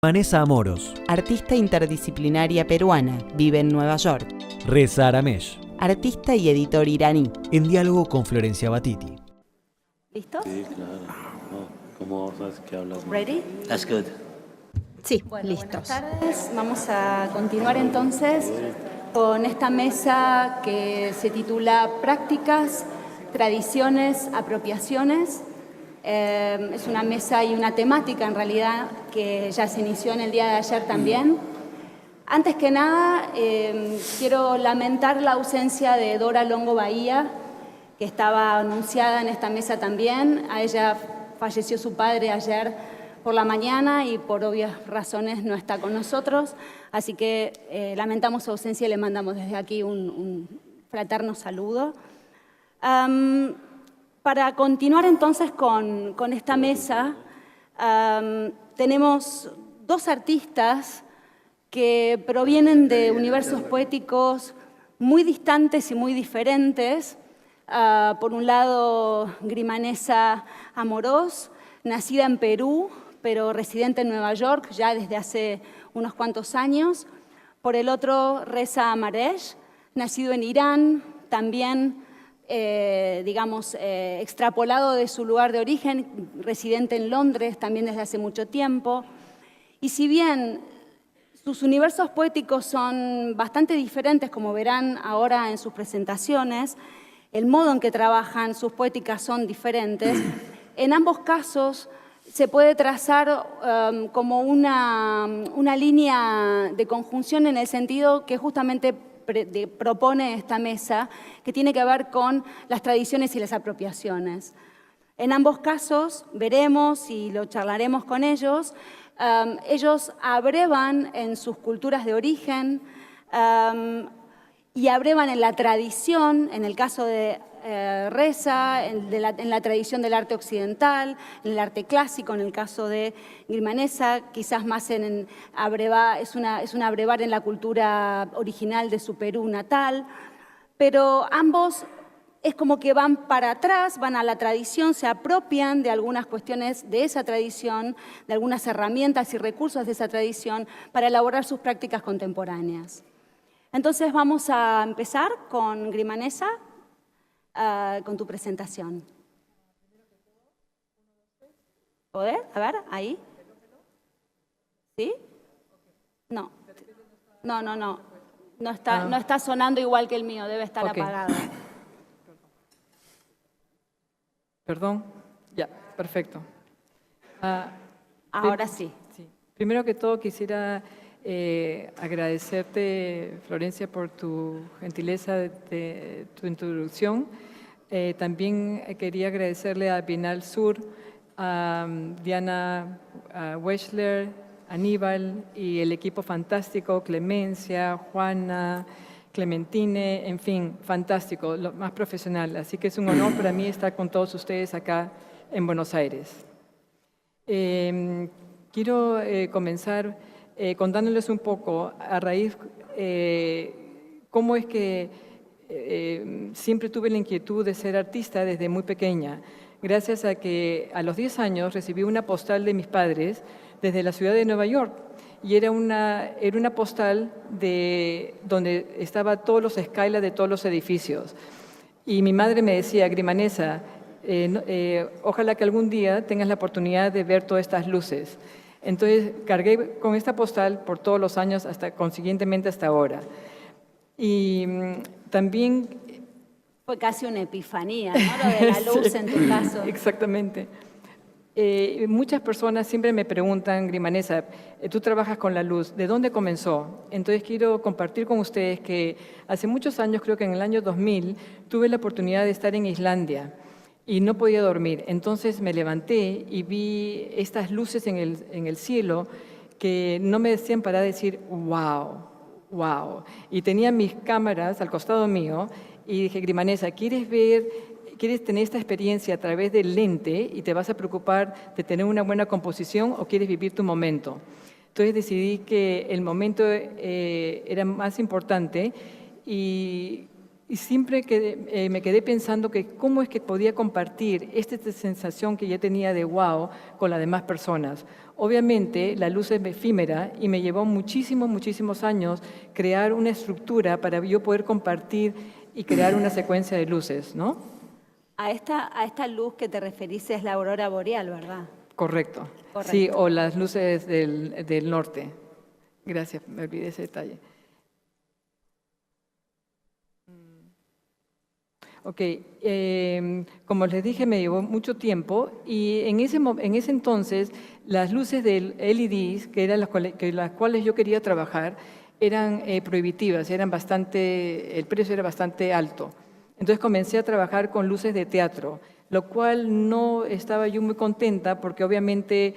Vanessa Amoros. Artista interdisciplinaria peruana, vive en Nueva York. Reza Aramesh. Artista y editor iraní. En diálogo con Florencia Batiti. ¿Listos? Sí, claro. No, ¿cómo sabes que hablas? ¿Ready? That's good. Sí, Bueno, listos. buenas tardes. Vamos a continuar entonces con esta mesa que se titula Prácticas, Tradiciones, Apropiaciones. Es una mesa y una temática en realidad que ya se inició en el día de ayer también. Antes que nada, quiero lamentar la ausencia de Dora Longo Bahía, que estaba anunciada en esta mesa también. A ella falleció su padre ayer por la mañana y por obvias razones no está con nosotros. Así que lamentamos su ausencia y le mandamos desde aquí un fraterno saludo. Para continuar entonces con esta mesa, tenemos dos artistas que provienen de universos poéticos muy distantes y muy diferentes. Por un lado, Grimanesa Amoros, nacida en Perú, pero residente en Nueva York ya desde hace unos cuantos años. Por el otro, Reza Amaresh, nacido en Irán, también extrapolado de su lugar de origen, residente en Londres también desde hace mucho tiempo. Y si bien sus universos poéticos son bastante diferentes, como verán ahora en sus presentaciones, el modo en que trabajan sus poéticas son diferentes. En ambos casos se puede trazar como una línea de conjunción en el sentido que justamente propone esta mesa, que tiene que ver con las tradiciones y las apropiaciones. En ambos casos veremos y lo charlaremos con ellos. Ellos abrevan en sus culturas de origen y abrevan en la tradición, en el caso de Reza, en la tradición del arte occidental, en el arte clásico, en el caso de Grimanesa, quizás más es un abrevar en la cultura original de su Perú natal, pero ambos es como que van para atrás, van a la tradición, se apropian de algunas cuestiones de esa tradición, de algunas herramientas y recursos de esa tradición para elaborar sus prácticas contemporáneas. Entonces vamos a empezar con Grimanesa, con tu presentación. ¿Poder? A ver, ahí. ¿Sí? No. No está sonando igual que el mío, debe estar apagado. Perdón. Ya, perfecto. Ahora sí. Primero que todo quisiera agradecerte, Florencia, por tu gentileza de tu introducción. También quería agradecerle a Bienal Sur, a Diana Weschler, Aníbal y el equipo fantástico, Clemencia, Juana, Clementine, en fin, fantástico, lo más profesional. Así que es un honor para mí estar con todos ustedes acá en Buenos Aires. Quiero comenzar contándoles un poco a raíz cómo es que siempre tuve la inquietud de ser artista desde muy pequeña, gracias a que a los 10 años recibí una postal de mis padres desde la ciudad de Nueva York, y era una postal donde estaban todos los skylights de todos los edificios. Y mi madre me decía, Grimanesa, ojalá que algún día tengas la oportunidad de ver todas estas luces. Entonces cargué con esta postal por todos los años, consiguientemente hasta ahora. Y también... Fue casi una epifanía, ¿no? Lo de la luz Sí, en tu caso. Exactamente. Muchas personas siempre me preguntan, Grimanesa, tú trabajas con la luz, ¿de dónde comenzó? Entonces quiero compartir con ustedes que hace muchos años, creo que en el año 2000, tuve la oportunidad de estar en Islandia y no podía dormir. Entonces me levanté y vi estas luces en el cielo que no me decían parar de decir, wow, wow. Y tenía mis cámaras al costado mío y dije, Grimanesa, ¿quieres tener esta experiencia a través del lente y te vas a preocupar de tener una buena composición o quieres vivir tu momento? Entonces decidí que el momento era más importante y Y siempre me quedé pensando que cómo es que podía compartir esta sensación que yo tenía de wow con las demás personas. Obviamente la luz es efímera y me llevó muchísimos años crear una estructura para yo poder compartir y crear una secuencia de luces, ¿no? A esta luz que te referís es la aurora boreal, ¿verdad? Correcto. Correcto. Sí, o las luces del norte. Gracias, me olvidé ese detalle. Ok, como les dije, me llevó mucho tiempo y en ese entonces las luces del LEDs, que eran las cuales yo quería trabajar, eran prohibitivas, el precio era bastante alto. Entonces comencé a trabajar con luces de teatro, lo cual no estaba yo muy contenta porque obviamente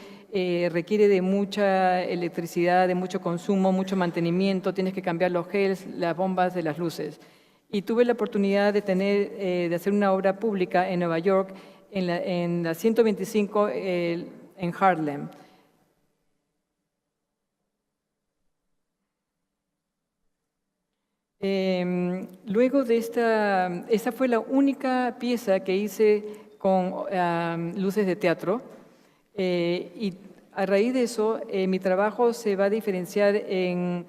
requiere de mucha electricidad, de mucho consumo, mucho mantenimiento, tienes que cambiar los gels, las bombas de las luces. Y tuve la oportunidad de hacer una obra pública en Nueva York, en la 125 en Harlem. Luego de esta fue la única pieza que hice con luces de teatro y a raíz de eso mi trabajo se va a diferenciar en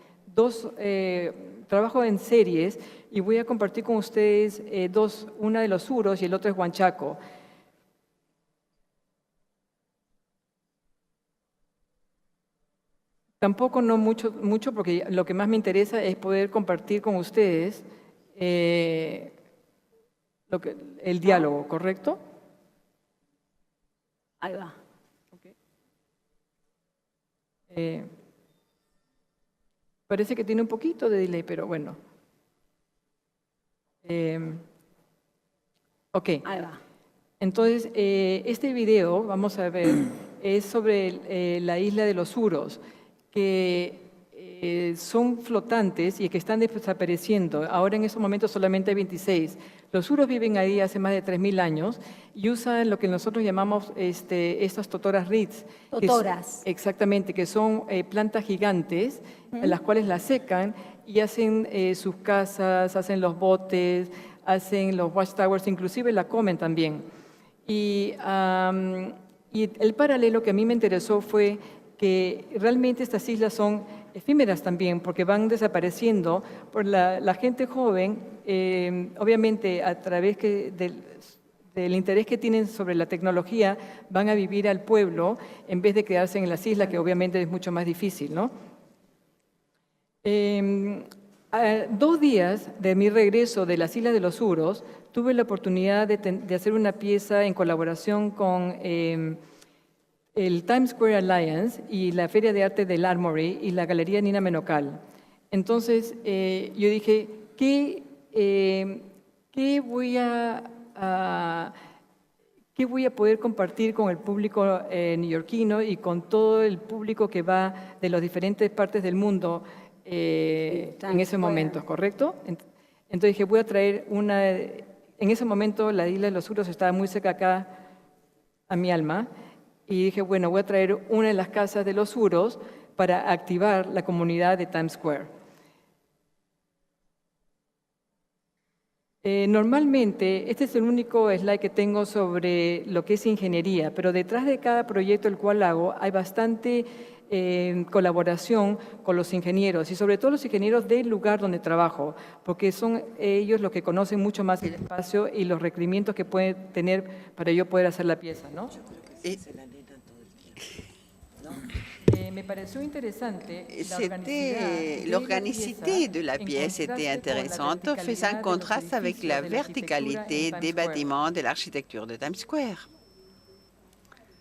trabajo en series y voy a compartir con ustedes dos, una de los Suros y el otro es Huanchaco. Tampoco no mucho porque lo que más me interesa es poder compartir con ustedes el diálogo, ¿correcto? Ahí va. Okay. Parece que tiene un poquito de delay, pero bueno. Ok. Ahí va. Entonces, este video, vamos a ver, es sobre la isla de los Suros, que son flotantes y que están desapareciendo. Ahora en estos momentos solamente hay 26. Los Suros viven ahí hace más de 3.000 años y usan lo que nosotros llamamos estas totoras reeds. Totoras. Exactamente, que son plantas gigantes, las cuales las secan y hacen sus casas, hacen los botes, hacen los watchtowers, inclusive la comen también. Y el paralelo que a mí me interesó fue que realmente estas islas son efímeras también, porque van desapareciendo por la gente joven, obviamente a través del interés que tienen sobre la tecnología, van a vivir al pueblo en vez de quedarse en las islas, que obviamente es mucho más difícil, ¿no? 2 días de mi regreso de las Islas de los Suros, tuve la oportunidad de hacer una pieza en colaboración con el Times Square Alliance y la Feria de Arte del Armory y la Galería Nina Menocal. Entonces, yo dije, ¿qué voy a poder compartir con el público neoyorquino y con todo el público que va de las diferentes partes del mundo en ese momento, ¿correcto? Entonces dije, voy a traer en ese momento la isla de los Suros estaba muy cerca acá a mi alma, y dije, bueno, voy a traer una de las casas de los Suros para activar la comunidad de Times Square. Normalmente, este es el único slide que tengo sobre lo que es ingeniería, pero detrás de cada proyecto el cual hago hay bastante colaboración con los ingenieros y sobre todo los ingenieros del lugar donde trabajo, porque son ellos los que conocen mucho más el espacio y los requerimientos que pueden tener para yo poder hacer la pieza, ¿no? Me pareció interesante l'organicité de la pièce était intéressante, faisant contraste avec la verticalité des bâtiments de l'architecture de Times Square.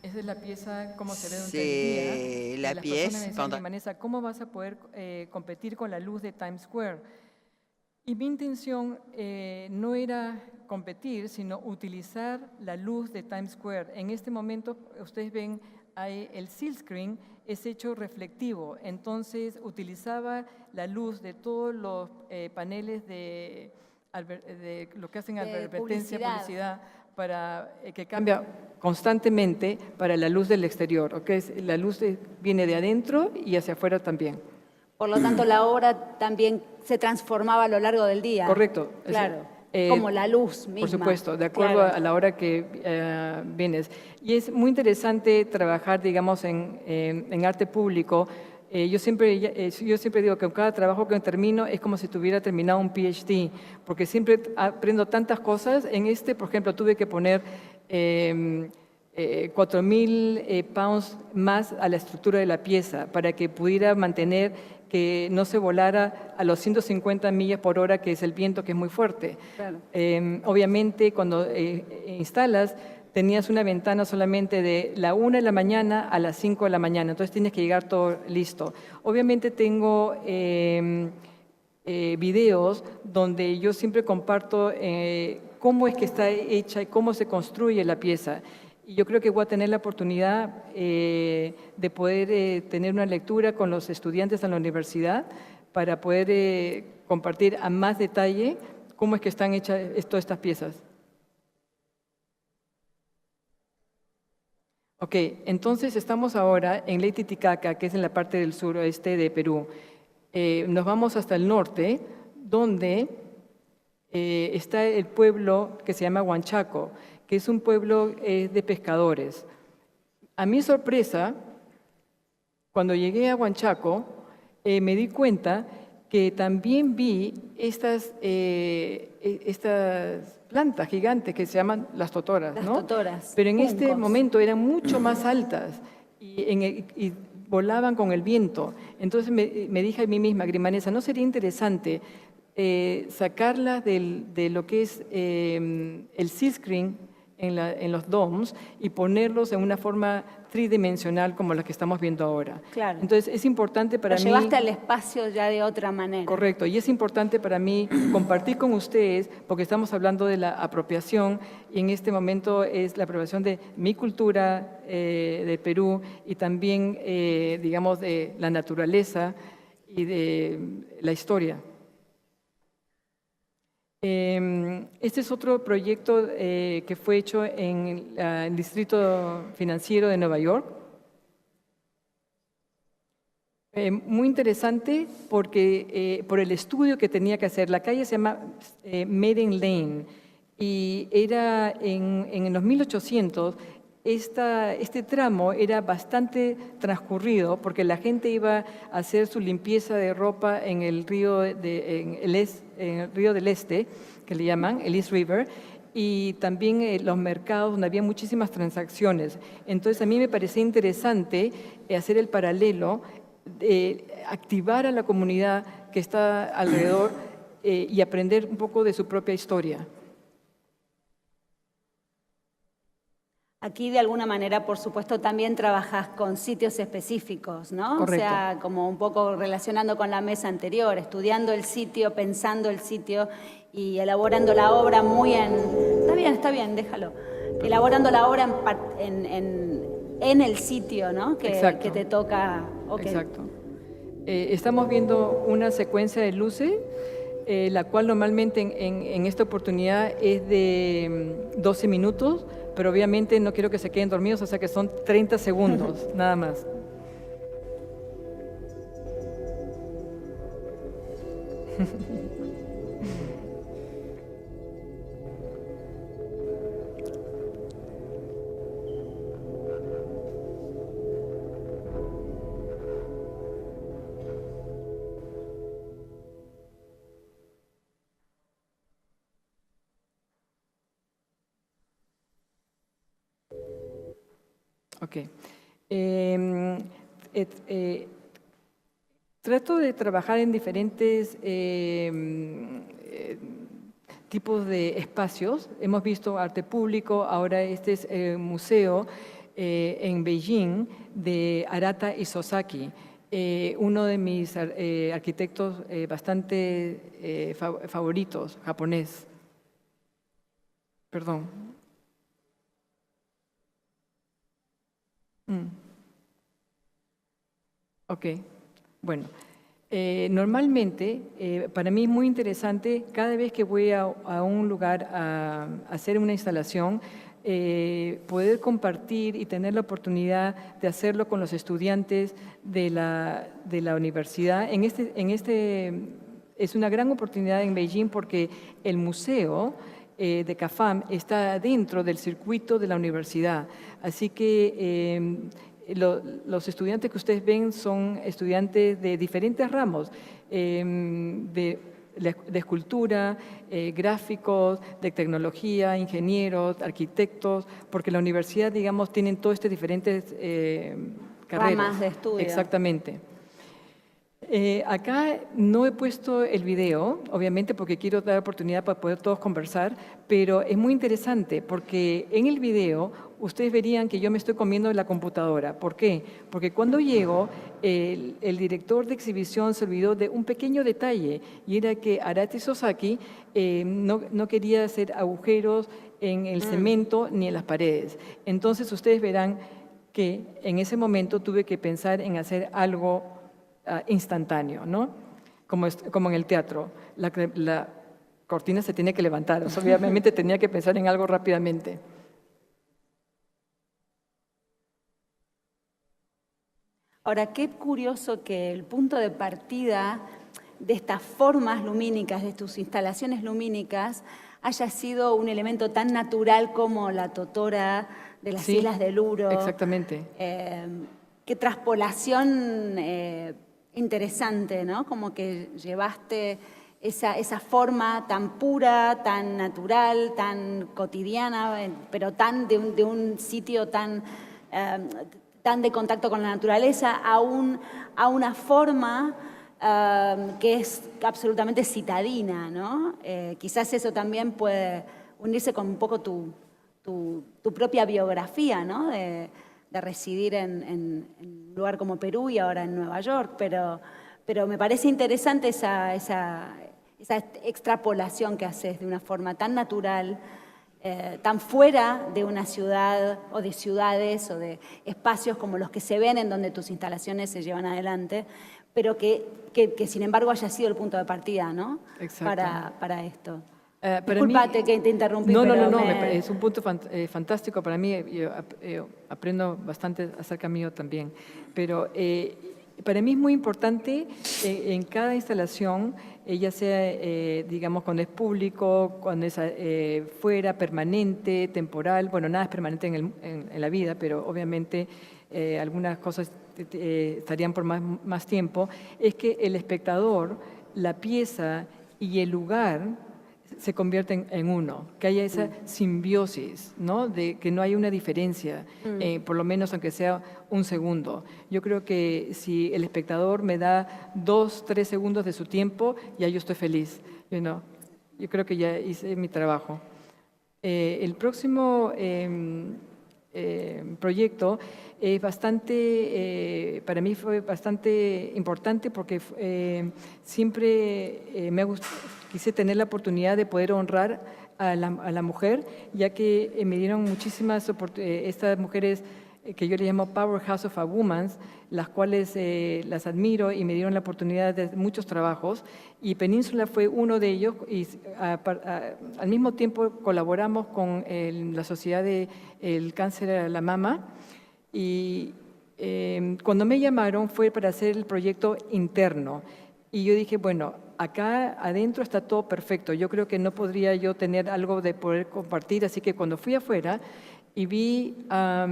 Esa es la pieza, cómo se ve durante C'est el día. la Las pièce personas me decían, pendant... Vanessa, ¿cómo vas a poder competir con la luz de Times Square? Y mi intención no era competir, sino utilizar la luz de Times Square. En este momento, ustedes ven, el silkscreen es hecho reflectivo. Entonces, utilizaba la luz de todos los paneles de lo que hacen advertencia, publicidad, para que cambia constantemente para la luz del exterior. ¿Okay? La luz viene de adentro y hacia afuera también. Por lo tanto, la obra también se transformaba a lo largo del día. Correcto. Claro. Como la luz misma. Por supuesto, de acuerdo claro. a la hora que vienes. Y es muy interesante trabajar, digamos, en arte público. Yo siempre digo que cada trabajo que termino es como si tuviera terminado un PhD, porque siempre aprendo tantas cosas. En por ejemplo, tuve que poner 4.000 pounds más a la estructura de la pieza para que pudiera mantener que no se volara a los 150 millas por hora, que es el viento, que es muy fuerte. Claro. Obviamente, cuando instalas, tenías una ventana solamente de la 1 de la mañana a las 5 de la mañana, entonces tienes que llegar todo listo. Obviamente tengo videos donde yo siempre comparto cómo es que está hecha y cómo se construye la pieza. Y yo creo que voy a tener la oportunidad de poder tener una lectura con los estudiantes en la universidad para poder compartir a más detalle cómo es que están hechas todas estas piezas. Ok, entonces estamos ahora en Ley Titicaca, que es en la parte del suroeste de Perú. Nos vamos hasta el norte, donde está el pueblo que se llama Huanchaco, que es un pueblo de pescadores. A mi sorpresa, cuando llegué a Huanchaco, me di cuenta que también vi estas plantas gigantes que se llaman las totoras, Las ¿no? totoras, Pero en este juncos. momento eran mucho más altas y volaban con el viento. Entonces me dije a mí misma, Grimanesa, ¿no sería interesante sacarlas de lo que es el silkscreen en los domes y ponerlos en una forma tridimensional como la que estamos viendo ahora? Claro. Entonces es importante para Lo mí... llevaste al espacio ya de otra manera. Correcto, y es importante para mí compartir con ustedes, porque estamos hablando de la apropiación, y en este momento es la apropiación de mi cultura de Perú y también, digamos, de la naturaleza y de la historia. Este es otro proyecto que fue hecho en el Distrito Financiero de Nueva York. Muy interesante porque por el estudio que tenía que hacer. La calle se llama Maiden Lane y era en los 1800. Este tramo era bastante transcurrido porque la gente iba a hacer su limpieza de ropa en el río, en el río del Este, que le llaman el East River, y también los mercados donde había muchísimas transacciones. Entonces a mí me parecía interesante hacer el paralelo, activar a la comunidad que está alrededor y aprender un poco de su propia historia. Aquí de alguna manera, por supuesto, también trabajas con sitios específicos, ¿no? Correcto. O sea, como un poco relacionando con la mesa anterior, estudiando el sitio, pensando el sitio y elaborando la obra muy en... Está bien, déjalo. Elaborando la obra en el sitio, ¿no? Que te toca... Okay. Exacto. Estamos viendo una secuencia de luces, la cual normalmente en esta oportunidad es de 12 minutos, pero obviamente no quiero que se queden dormidos, o sea que son 30 segundos, nada más. Ok. Trato de trabajar en diferentes tipos de espacios. Hemos visto arte público, ahora este es el museo en Beijing de Arata Isozaki, uno de mis arquitectos bastante favoritos, japonés. Perdón. Ok, bueno, normalmente para mí es muy interesante cada vez que voy a un lugar a hacer una instalación, poder compartir y tener la oportunidad de hacerlo con los estudiantes de la universidad. En este es una gran oportunidad en Beijing porque el museo de CAFAM está dentro del circuito de la universidad. Así que los estudiantes que ustedes ven son estudiantes de diferentes ramos, de escultura, gráficos, de tecnología, ingenieros, arquitectos, porque la universidad, digamos, tienen todas estas diferentes carreras. Ramas de estudio. Exactamente. Acá no he puesto el video, obviamente porque quiero dar oportunidad para poder todos conversar, pero es muy interesante porque en el video ustedes verían que yo me estoy comiendo la computadora. ¿Por qué? Porque cuando llego, el director de exhibición se olvidó de un pequeño detalle y era que Arati Sosaki no quería hacer agujeros en el cemento ni en las paredes. Entonces ustedes verán que en ese momento tuve que pensar en hacer algo instantáneo, ¿no? Como en el teatro, la cortina se tiene que levantar, o sea, obviamente tenía que pensar en algo rápidamente. Ahora, qué curioso que el punto de partida de estas formas lumínicas, de tus instalaciones lumínicas, haya sido un elemento tan natural como la totora de las Islas del Uro. Exactamente. Qué traspolación interesante, ¿no? Como que llevaste esa forma tan pura, tan natural, tan cotidiana, pero tan de un sitio tan de contacto con la naturaleza, a una forma que es absolutamente citadina, ¿no? Quizás eso también puede unirse con un poco tu propia biografía, ¿no? De residir en un lugar como Perú y ahora en Nueva York, pero me parece interesante esa extrapolación que haces de una forma tan natural, tan fuera de una ciudad o de ciudades o de espacios como los que se ven en donde tus instalaciones se llevan adelante, pero que sin embargo haya sido el punto de partida, ¿no? Para esto. Disculpate que te interrumpí. No, es un punto fantástico para mí. Yo aprendo bastante acerca mío también. Pero para mí es muy importante en cada instalación, ya sea, digamos, cuando es público, cuando es fuera, permanente, temporal. Bueno, nada es permanente en la vida, pero obviamente algunas cosas estarían por más tiempo. Es que el espectador, la pieza y el lugar se convierten en uno, que haya esa simbiosis, ¿no? De que no hay una diferencia, por lo menos aunque sea un segundo. Yo creo que si el espectador me da 2, 3 segundos de su tiempo, ya yo estoy feliz. Yo creo que ya hice mi trabajo. El próximo proyecto es para mí fue bastante importante porque siempre quise tener la oportunidad de poder honrar a la mujer, ya que me dieron muchísimas estas mujeres que yo le llamo Powerhouse of a Woman, las cuales las admiro y me dieron la oportunidad de muchos trabajos, y Península fue uno de ellos, y al mismo tiempo colaboramos con la Sociedad del Cáncer a la Mama, y cuando me llamaron fue para hacer el proyecto interno, y yo dije, bueno, acá adentro está todo perfecto, yo creo que no podría yo tener algo de poder compartir, así que cuando fui afuera y vi a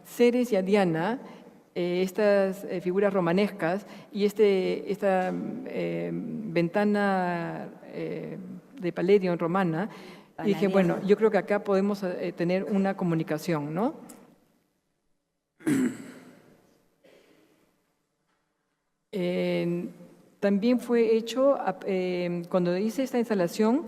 Ceres y a Diana, estas figuras romanescas y esta ventana de Palladium romana, y dije, bueno, yo creo que acá podemos tener una comunicación, ¿no? También fue hecho, cuando hice esta instalación,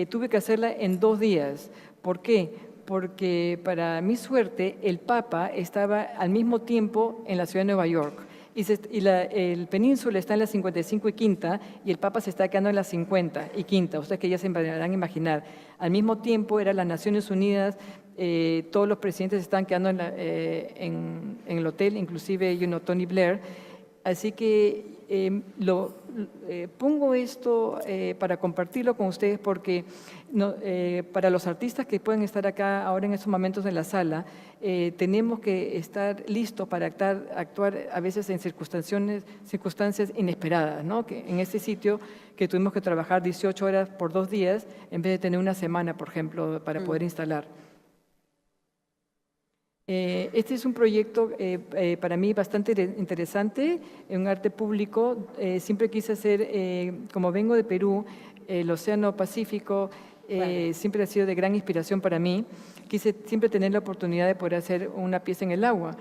tuve que hacerla en 2 días. ¿Por qué? Porque para mi suerte el Papa estaba al mismo tiempo en la ciudad de Nueva York y el Península está en la 55 y Quinta y el Papa se está quedando en la 50 y Quinta, ustedes que ya se podrán imaginar. Al mismo tiempo eran las Naciones Unidas, todos los presidentes estaban quedando en el hotel, inclusive Tony Blair, así que pongo esto para compartirlo con ustedes porque para los artistas que pueden estar acá ahora en estos momentos en la sala, tenemos que estar listos para actuar a veces en circunstancias inesperadas, ¿no? Que en este sitio que tuvimos que trabajar 18 horas por 2 días en vez de tener una semana, por ejemplo, para poder instalar. Este es un proyecto para mí bastante interesante, un arte público. Siempre quise hacer, como vengo de Perú, el Océano Pacífico siempre ha sido de gran inspiración para mí. Quise siempre tener la oportunidad de poder hacer una pieza en el agua.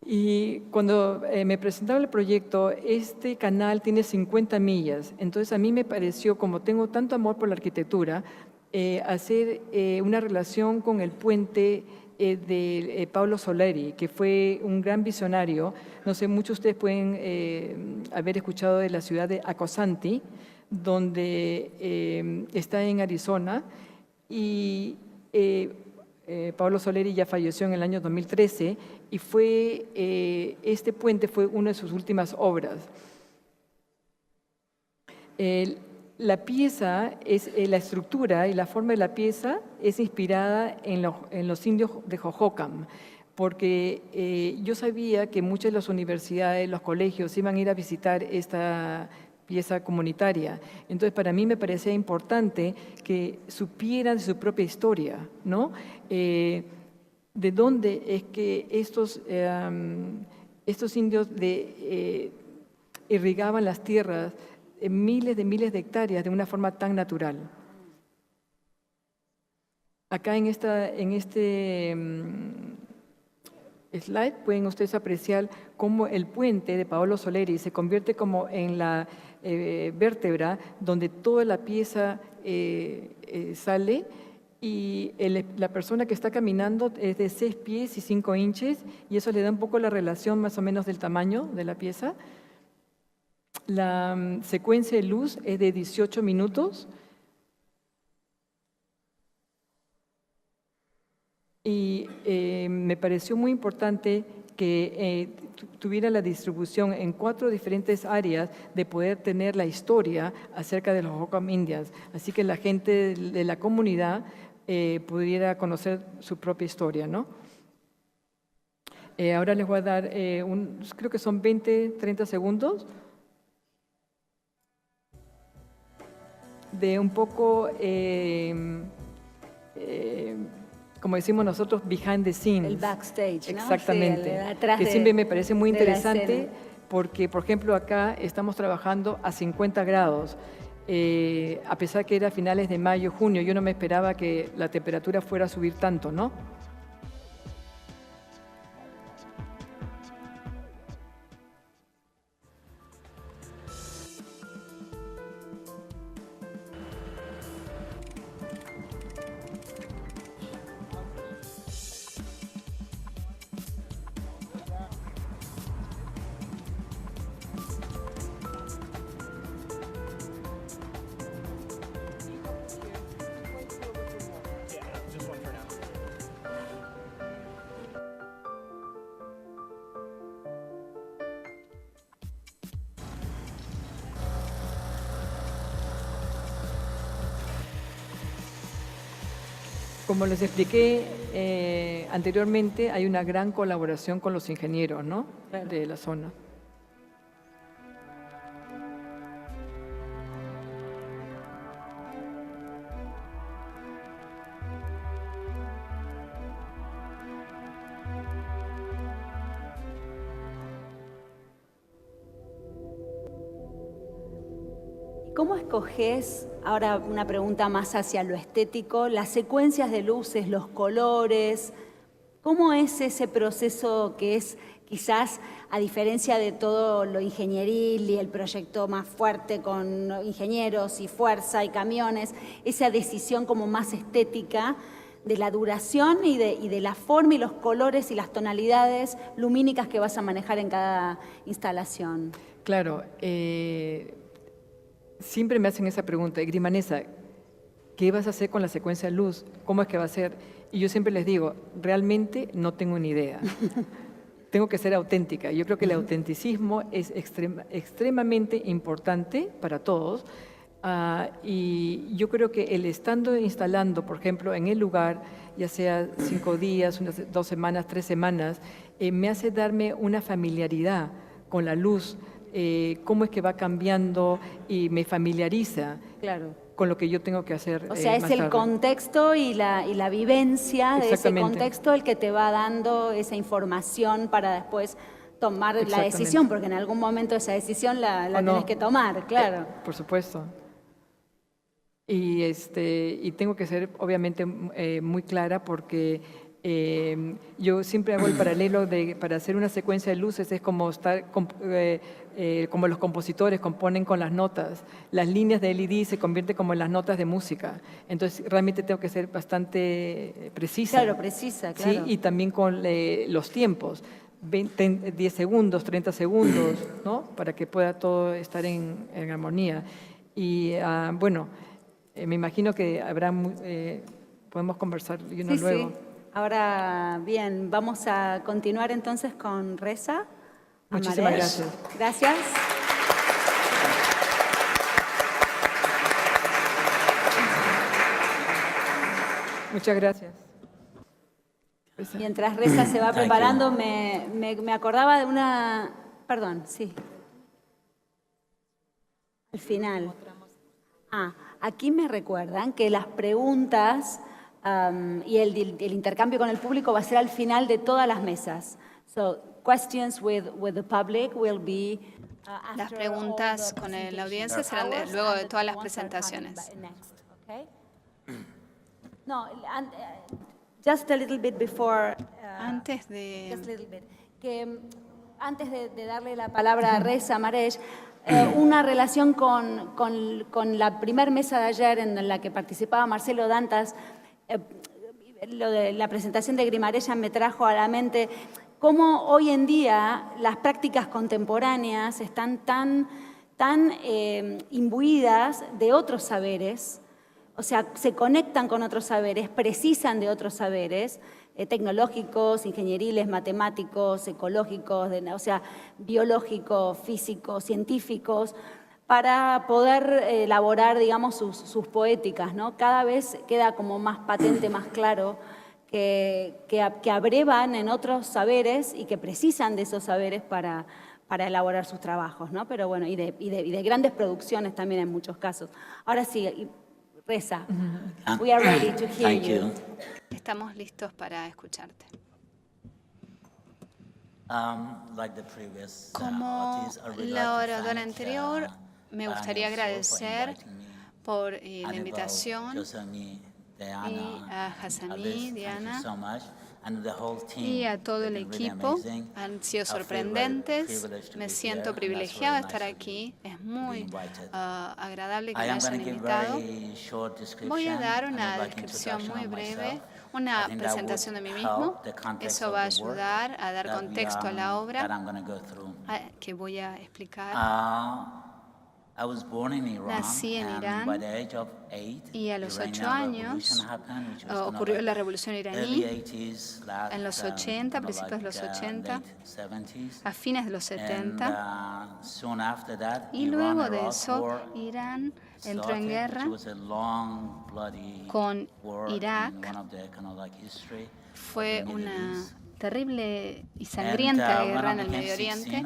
Y cuando me presentaron el proyecto, este canal tiene 50 millas. Entonces a mí me pareció, como tengo tanto amor por la arquitectura, hacer una relación con el puente de Paolo Soleri, que fue un gran visionario. No sé, muchos de ustedes pueden haber escuchado de la ciudad de Acosanti, donde está en Arizona, y Paolo Soleri ya falleció en el año 2013, y este puente fue una de sus últimas obras. La pieza, la estructura y la forma de la pieza es inspirada en los indios de Hohokam, porque yo sabía que muchas de las universidades, los colegios iban a ir a visitar esta pieza comunitaria. Entonces, para mí me parecía importante que supieran de su propia historia, ¿no? De dónde es que estos indios irrigaban las tierras miles de hectáreas de una forma tan natural. Acá en este slide pueden ustedes apreciar cómo el puente de Paolo Soleri se convierte como en la vértebra donde toda la pieza sale, y la persona que está caminando es de 6 pies y 5 inches, y eso le da un poco la relación más o menos del tamaño de la pieza. La secuencia de luz es de 18 minutos. Y me pareció muy importante que tuviera la distribución en 4 diferentes áreas de poder tener la historia acerca de los Hohokam Indians. Así que la gente de la comunidad pudiera conocer su propia historia, ¿no? Ahora les voy a dar, creo que son 20-30 segundos de un poco, como decimos nosotros, behind the scenes. El backstage, ¿no? Exactamente. Sí, atrás que siempre me parece muy de la interesante escena. porque, por ejemplo, acá estamos trabajando a 50 grados. A pesar que era finales de mayo, junio, yo no me esperaba que la temperatura fuera a subir tanto, ¿no? Como les expliqué anteriormente, hay una gran colaboración con los ingenieros, ¿no? Claro. De la zona. ¿Cómo escoges, ahora una pregunta más hacia lo estético, las secuencias de luces, los colores? ¿Cómo es ese proceso que es quizás, a diferencia de todo lo ingenieril y el proyecto más fuerte con ingenieros y fuerza y camiones, esa decisión como más estética de la duración y de la forma y los colores y las tonalidades lumínicas que vas a manejar en cada instalación? Claro, siempre me hacen esa pregunta, Grimanesa, ¿qué vas a hacer con la secuencia de luz? ¿Cómo es que va a ser? Y yo siempre les digo, realmente no tengo ni idea. tengo que ser auténtica. Yo creo que el autenticismo es extremadamente importante para todos. Y yo creo que el estando instalando, por ejemplo, en el lugar, ya sea 5 días, 2 semanas, 3 semanas, me hace darme una familiaridad con la luz, cómo es que va cambiando y me familiariza con lo que yo tengo que hacer. O sea, es el contexto y la vivencia de ese contexto el que te va dando esa información para después tomar la decisión, porque en algún momento esa decisión la tenés que tomar, claro. Por supuesto. Y tengo que ser, obviamente, muy clara porque yo siempre hago el paralelo para hacer una secuencia de luces es como como los compositores componen con las notas. Las líneas de LED se convierten como en las notas de música. Entonces, realmente tengo que ser bastante precisa. Claro, precisa, claro. ¿Sí? Y también con los tiempos. 10 segundos, 30 segundos, ¿no? Para que pueda todo estar en armonía. Y bueno, me imagino que podemos conversar luego. Sí. Ahora, bien, vamos a continuar entonces con Reza. Muchísimas gracias. Gracias. Muchas gracias. Mientras Reza se va preparando, me acordaba de una... Perdón, sí. Al final. Aquí me recuerdan que las preguntas y el intercambio con el público va a ser al final de todas las mesas. So, questions with the public will be Las preguntas con la audiencia serán luego de todas las presentaciones. No, just a little bit before. Antes de... Just a little bit. Que antes de darle la palabra a Reza Maresh, una relación con la primer mesa de ayer en la que participaba Marcelo Dantas. Lo de la presentación de Grimarella me trajo a la mente cómo hoy en día las prácticas contemporáneas están tan imbuidas de otros saberes, o sea, se conectan con otros saberes, precisan de otros saberes, tecnológicos, ingenieriles, matemáticos, ecológicos, o sea, biológicos, físicos, científicos, para poder elaborar, digamos, sus poéticas, ¿no? Cada vez queda como más patente, más claro, que abrevan en otros saberes y que precisan de esos saberes para elaborar sus trabajos, ¿no? Pero bueno, y de grandes producciones también en muchos casos. Ahora sí, Reza, we are ready to hear you. Estamos listos para escucharte. Como la oradora anterior, me gustaría agradecer por la invitación y a Hassani, Diana y a todo el equipo. Han sido sorprendentes. Me siento privilegiada de estar aquí. Es muy agradable que me hayan invitado. Voy a dar una descripción muy breve, una presentación de mí mismo. Eso va a ayudar a dar contexto a la obra que voy a explicar. Nací en Irán y a los 8 años ocurrió la revolución iraní en los 80, a principios de los 80, a fines de los 70. Y luego de eso, Irán entró en guerra con Irak. Fue una terrible y sangrienta guerra en el Medio Oriente.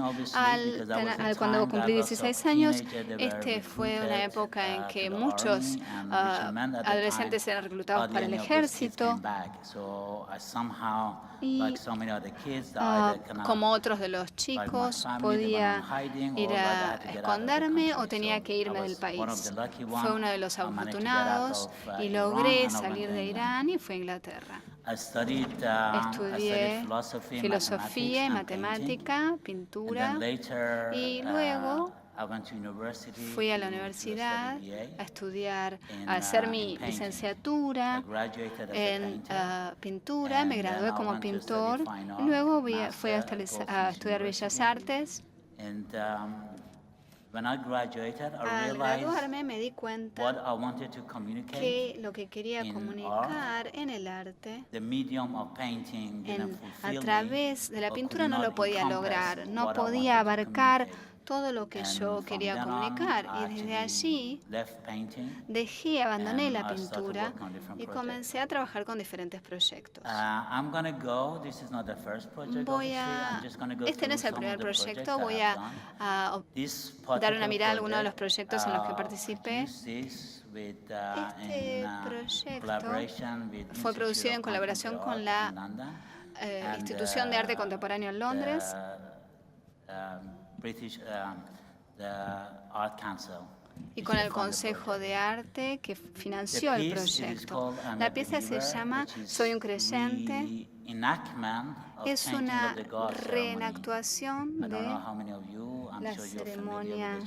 Cuando cumplí 16 años, fue una época en que muchos adolescentes eran reclutados para el ejército y como otros de los chicos podía ir a esconderme o tenía que irme del país. Fue uno de los afortunados y logré salir de Irán y fui a Inglaterra. Estudié filosofía y matemática, pintura y luego fui a la universidad a estudiar, a hacer mi licenciatura en pintura. Me gradué como pintor y luego fui a estudiar Bellas Artes. when I graduated, I Al realized graduarme me di cuenta what I wanted to communicate. que lo que quería in comunicar en el arte, The medium of painting didn't a fulfill través me, de la or could pintura no not lo podía encompass lograr, no what I podía wanted to abarcar communicate. todo lo que And yo from quería then on, comunicar. I Y desde actually allí left painting. abandoné and la I started pintura working on different y projects. comencé a trabajar con diferentes proyectos. I'm gonna go. This is not the first project. I'm just gonna go Este no es el through some primer of the proyecto, projects I voy have done. a This dar una particular mirada a algunos de los project, proyectos en los que participé. produced this with, Este proyecto collaboration with fue producido en Institute of colaboración con Contemporary la Art in London, and, Institución de Arte Contemporáneo en Londres British the Art Council. y con el Consejo de Arte que financió el proyecto. La pieza se llama Soy un creyente. Es una reenactuación de la ceremonia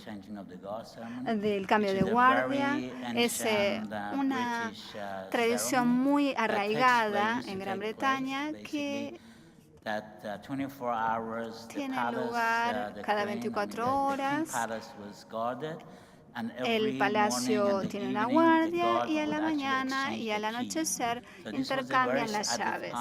del cambio de guardia. Es una tradición muy arraigada en Gran Bretaña que tiene lugar cada 24 horas. El palacio tiene una guardia y a la mañana y al anochecer intercambian las llaves.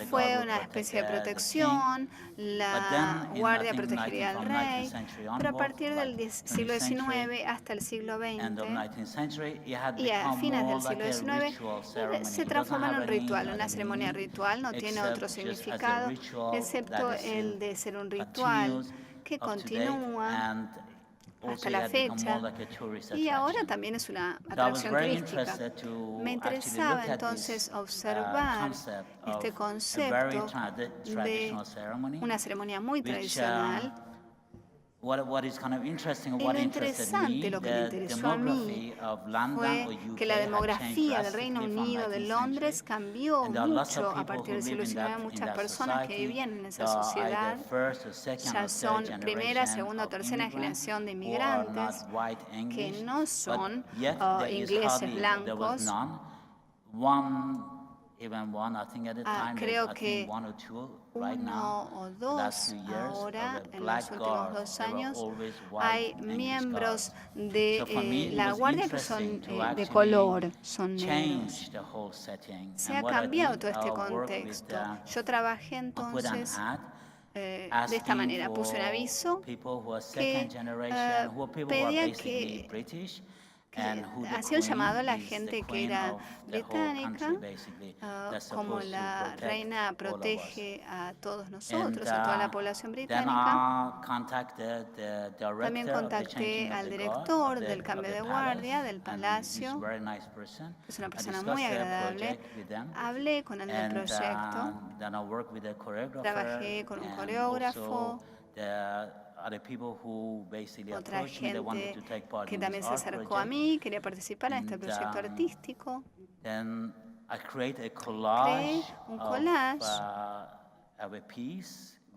Fue una especie de protección, la guardia protegería al rey, pero a partir del siglo XIX hasta el siglo XX y a fines del siglo XIX se transforma en un ritual, una ceremonia ritual, no tiene otro significado excepto el de ser un ritual que continúa hasta la fecha y ahora también es una atracción turística. Me interesaba entonces observar este concepto de una ceremonia muy tradicional. Y lo interesante, lo que me interesó a mí fue que la demografía del Reino Unido, de Londres, cambió mucho a partir del siglo XIX. Muchas personas que vivían en esa sociedad ya son primera, segunda o tercera generación de inmigrantes que no son ingleses blancos. Creo que uno o dos ahora, en los últimos 2 años, hay miembros de la guardia que son de color, son negros. Se ha cambiado todo este contexto. Yo trabajé entonces de esta manera, puse un aviso que pedía que hacía un llamado a la gente que era británica, como la reina protege a todos nosotros, a toda la población británica. También contacté al director del cambio de guardia del palacio, que es una persona muy agradable. Hablé con él del proyecto, trabajé con un coreógrafo, otra gente que también se acercó a mí, quería participar en este proyecto artístico. Creé un collage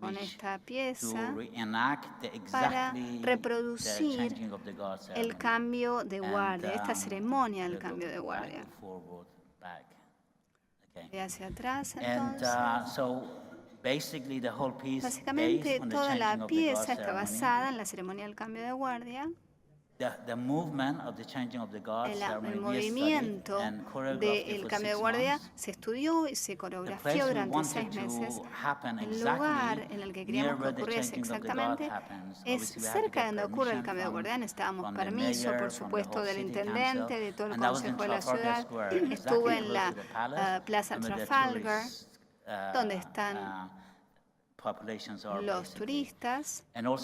con esta pieza para reproducir el cambio de guardia, esta ceremonia del cambio de guardia. Y hacia atrás, entonces. Básicamente, toda la pieza está basada en la ceremonia del cambio de guardia. El movimiento del cambio de guardia se estudió y se coreografió durante 6 meses. El lugar en el que queríamos que ocurriese exactamente es cerca de donde ocurre el cambio de guardia. Necesitábamos permiso, por supuesto, del intendente, de todo el consejo de la ciudad. Estuve en la Plaza Trafalgar, donde están los turistas. No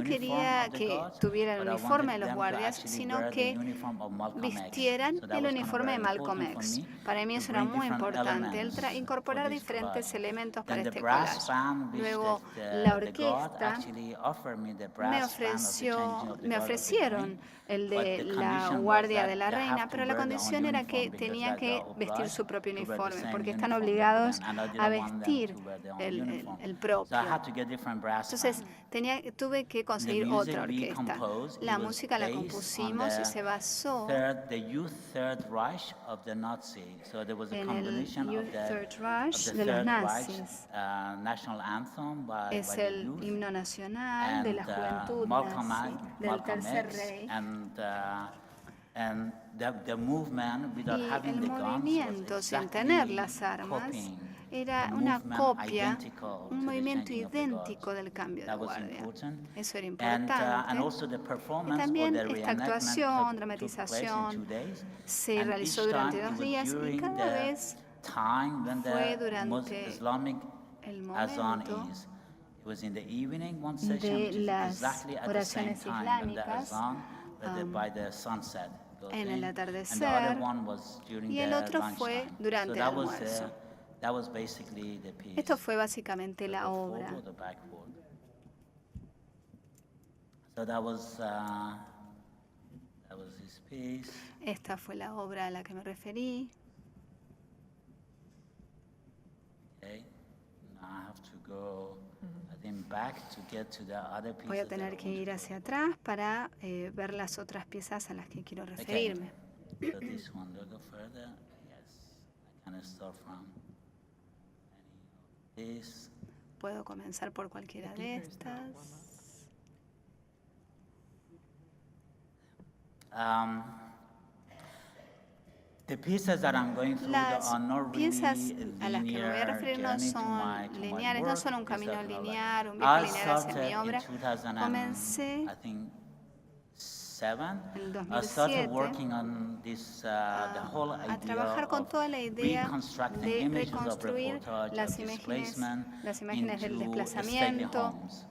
quería que tuvieran el uniforme de los guardias, sino que vistieran el uniforme de Malcolm X. Para mí eso era muy importante, incorporar diferentes elementos para este collage. Luego, la orquesta me ofrecieron el de la guardia de la reina, pero la condición era que tenía que vestir su propio uniforme, porque están obligados a vestir el propio. Entonces, tuve que conseguir otra orquesta. La música la compusimos y se basó the Youth Third Reich of the Nazi. So there was a en el combination of Youth the Third Reich of the de los Third nazis. Reich, national anthem by Es the el youth, himno nacional de la juventud Malcolm nazi, del Malcolm Tercer X, Reich. and the movement without Y having el the guns movimiento, was sin exactly tener las armas, copying era the una movement copia, identical to un the movimiento changing of the idéntico guards. del cambio de That was guardia. important. Eso era And importante. also the Y performance también or the esta reenactment actuación, took place in dramatización, 2 days. se And realizó each durante time 2 it was días y during cada the vez time when fue the durante Islamic el Azan momento is. It was in the evening, one session, de which is las exactly at the same oraciones time when the islámicas, Azan, by the sunset goes en in. el And the atardecer, other one was during y the el otro lunchtime. fue durante So el almuerzo. that was basically the piece. Esto fue básicamente The la forward obra. or the backward. So that was his piece. Esta fue la obra a la que me referí. Okay. Now I have to go, I think, back to get to the other pieces. Voy a that tener I que want to ir hacia atrás para ver las otras piezas a las que quiero Okay. referirme. So this one, do I go further? Yes. I can start from any of these. Puedo comenzar por cualquiera de estas. The pieces that I'm going through Las are not piezas really a las que me voy a referir no journey to son my lineares, no work, son un is camino that linear, un I viaje lineal hacia started mi obra. in 2000 Comencé I think 7. en I started 2007 working on this, the whole a idea trabajar con of toda la idea reconstructing de images of reconstruir reportage las of imágenes displacement del into desplazamiento. stately homes.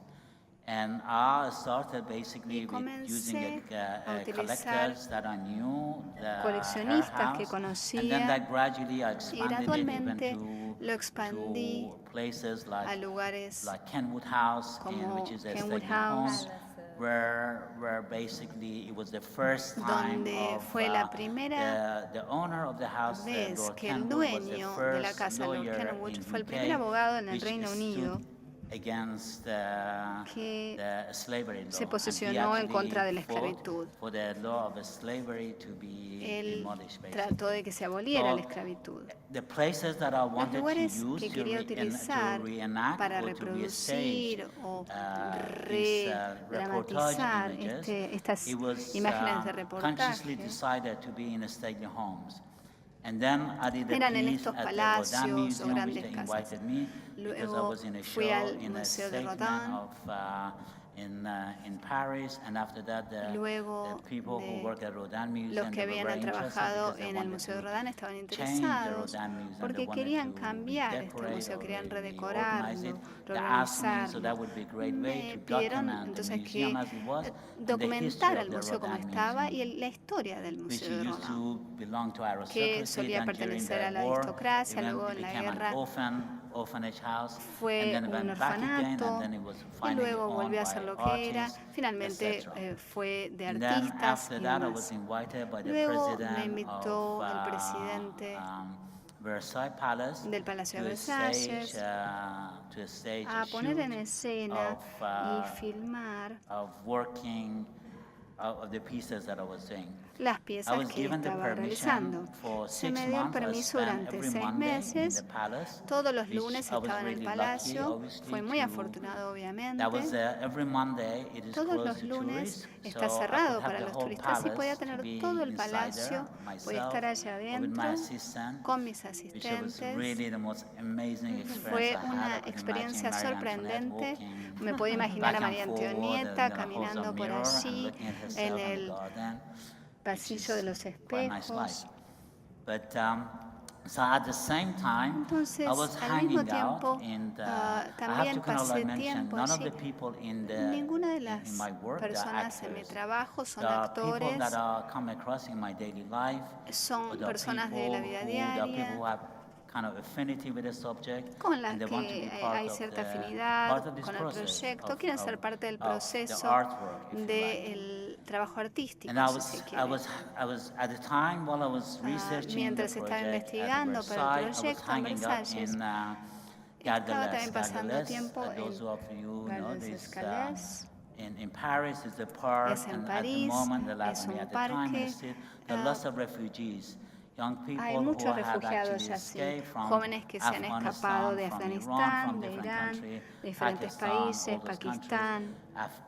And I started basically Y with using comencé a utilizar collectors that I knew, coleccionistas que and then conocía, that gradually I y expanded it gradualmente even lo expandí to places a lugares like Kenwood House, como which is a Kenwood stately House, home, where basically it was the first time donde of, fue la primera the owner of the house, vez Lord que el Kenwood, was the dueño de la first casa, Lord lawyer Kenwood, in fue el UK, primer abogado en el which Reino stood Unido against que the slavery law. se And posicionó he en contra de la actually esclavitud. fought for the law of slavery to be Él demolished, basically. trató de que se aboliera la esclavitud. The places that I Los wanted to lugares use que to quería utilizar para or to reproducir restage, o these, redramatizar reportage images, estas it was imágenes de consciously reportaje decided to be in stately homes. And then I did a eran en piece estos at the Rodin palacios o Museum, which grandes they casas. invited me because I Luego was in a show fui al in a Museo de statement Rodin. of in Paris, and after that the Luego people who work at Rodin Museum, los que they were habían very interested trabajado because they en el wanted Museo de to Rodin estaban change the interesados Rodin Museum, they porque wanted querían to cambiar este redecorate museo, or querían reorganize redecorarlo, it. They asked me, so that reorganizarlo. would be a great way Me to pidieron document the entonces museum que as it was, and the history documentara of el the museo como Rodin estaba Museum, y la historia del which Museo de used Rodin, to belong to que aristocracy, solía then during pertenecer a the la war, aristocracia, even luego en la became an guerra orphanage house, fue and then un went back again, orfanato and then it was y finally luego owned volvió a by ser lo que era. artists, Finalmente etc. fue de And then artistas after y that, I was demás. invited by the Luego me president invitó of el presidente Versailles Palace del Palacio de to stage, Versalles to stage a poner en shoot escena of, y filmar of working of the pieces that I was doing. las I piezas was que given the estaba permission realizando. for Se 6 me dio el months. I permiso spent durante every 6 Monday in meses. the palace, Todos los which lunes I was estaba en el really lucky, palacio. obviously, Fue muy to- afortunado, obviamente. That was every Monday. It is Todos closed los to lunes tourists, está so I cerrado could have para the los whole turistas y podía palace to tener be todo el inside palacio. there, Podía myself, estar allá with my adentro assistant, con mis which was asistentes. really the most amazing experience Fue I had. una I could experiencia imagine Marie Antoinette sorprendente. walking Me puedo imaginar a back and María forward Antonieta and the halls caminando of por mirror and allí looking at herself en in the el garden, pasillo de los quite a nice espejos. life. But so at the same time, Entonces, I was al mismo hanging out, tiempo, and I have también to kind of pasé like mention, tiempo none of allí. the people in Ninguna de in las my work, they're personas en mi actors. trabajo son There are people actores, that I come across in my daily life, or son there are personas de la vida there are people diaria who have kind of affinity with the subject, con las and they want to be que part hay of cierta part afinidad of this con el process proyecto, of- quieren of- ser parte del of the proceso artwork, if you like. del trabajo artístico, And I si was, se I quiere. was, I was at the time while I was researching the Mientras estaba project at investigando para el Versailles, I was proyecto en hanging out Versalles, Estaba también pasando tiempo en Gare des Escaliers. In Paris is the park, Es en and París, at the moment, the es un at the time, parque. there are lots of refugees, young people Hay who muchos have refugiados actually allí, escaped from jóvenes que se han escapado de from Afganistán, from de different Irán, countries, de diferentes Pakistan, países, all those Pakistán, countries,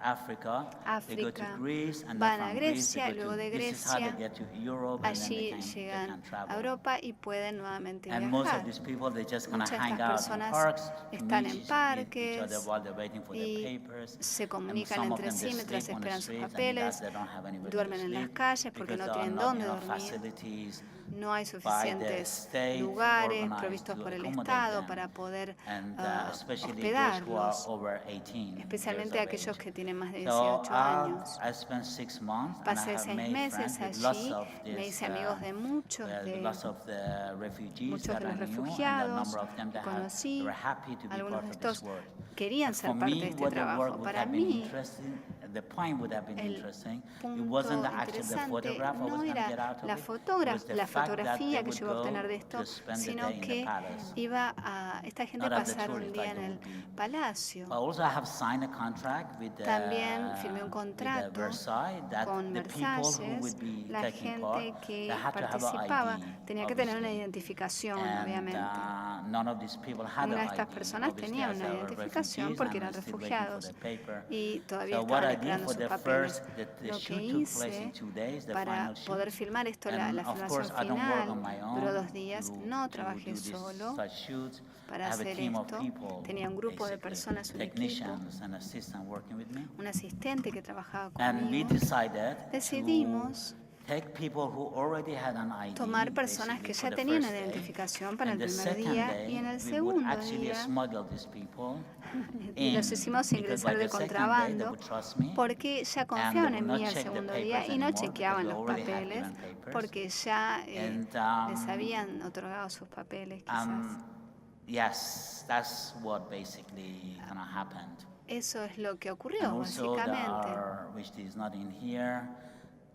Africa. They go to África, Greece, and van then a from Greece, Grecia, they go luego to, de this is how they Grecia, get to Europe, and then allí they llegan can a travel. Europa y pueden nuevamente And most of viajar. these people, they're just going to Muchas de hang estas out in personas parks, to están meet en each parques other while they're waiting for their y papers. se And comunican some of entre them, they sí mientras sleep on the esperan sus streets, and papeles, they don't have anywhere to duermen en las sleep calles porque because no there are tienen not dónde enough dormir. facilities No hay by the suficientes state lugares organized provistos to por el accommodate Estado them. para poder And especially those who are hospedarlos, over 18 especialmente years of aquellos age. que tienen más de So 18 años. I spent 6 months, and I Pasé have 6 made meses friends with lots allí, of me these, hice amigos de muchos lots of the refugees muchos that de los I knew, and a refugiados number of them that conocí. they were happy to be Algunos part de of this estos work. querían ser For parte de me, este what the work trabajo. would Para have been mí, interesting, the point would have been el interesting. It punto wasn't actually the interesante photograph I was no going to get era out of la, it. It was the la fact that they fotografía que would yo iba a go obtener de esto, to spend the sino day in the que palace. iba a esta gente Not as a pasar un tourist día like en they el would be. palacio. But also I have signed a contract with the, También firmé un with the contrato Versailles that con the people who Versalles. would be La taking part, gente que they had to have participaba an ID, tenía que tener una obviously. identificación, And, obviamente. none of these people had Ninguna an de estas ID, personas obviously, tenía as una they were identificación refugees porque and eran still waiting for refugiados their paper. y todavía So what estaban I did esperando for sus the papeles. first, the Lo que shoot took place in hice 2 days, the para final poder shoot. filmar esto, And la of filmación course, I don't work on final, my own duró 2 días. No to trabajé do this, solo such shoots. I para have a hacer team of esto. people, Tenía un grupo de basically, personas, un equipo, technicians and assistants working with me. un asistente que trabajaba And we conmigo. decided Decidimos to take people who already had an ID, tomar personas basically, que for ya the tenían first day. identificación para el And the primer second día day, y en el we would segundo actually día smuggle these people y los in, hicimos because ingresar by de the second day, they contrabando would trust me, porque ya and confiaban they en would mí not el check the segundo día papers y no anymore, chequeaban because los they already had papeles given papers. porque ya And, les habían otorgado sus papeles quizás. Yes, that's what basically kind of happened. Eso es lo que And ocurrió also there básicamente. are, which is not in here,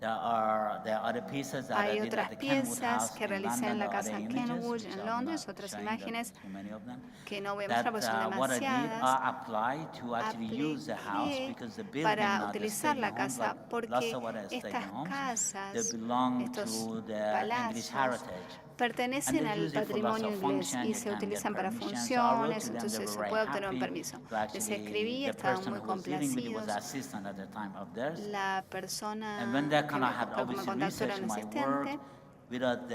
there are other pieces that Hay I did otras at the Kenwood piezas House que in realicé en London, la there are casa other images, Kenwood which en I'm Londres, not otras showing imágenes too many of them. que no voy a mostrar porque son What I did demasiadas. apply to actually use the house Apliqué because the building, para not the utilizar la stadium homes, casa but lots porque of other stadium estas homes, casas, they belong estos to the English palacios heritage. pertenecen And they al use it for patrimonio lots of inglés functions, y you se can get utilizan para permission. So I wrote funciones, to them, they entonces were se very puede obtener un happy. permiso. So Les actually, escribí, the estaban person muy who was dealing with it was the complacidos. assistant at the time of theirs. La persona And when they que kind me of had obviously contactó era researched un my work, asistente. without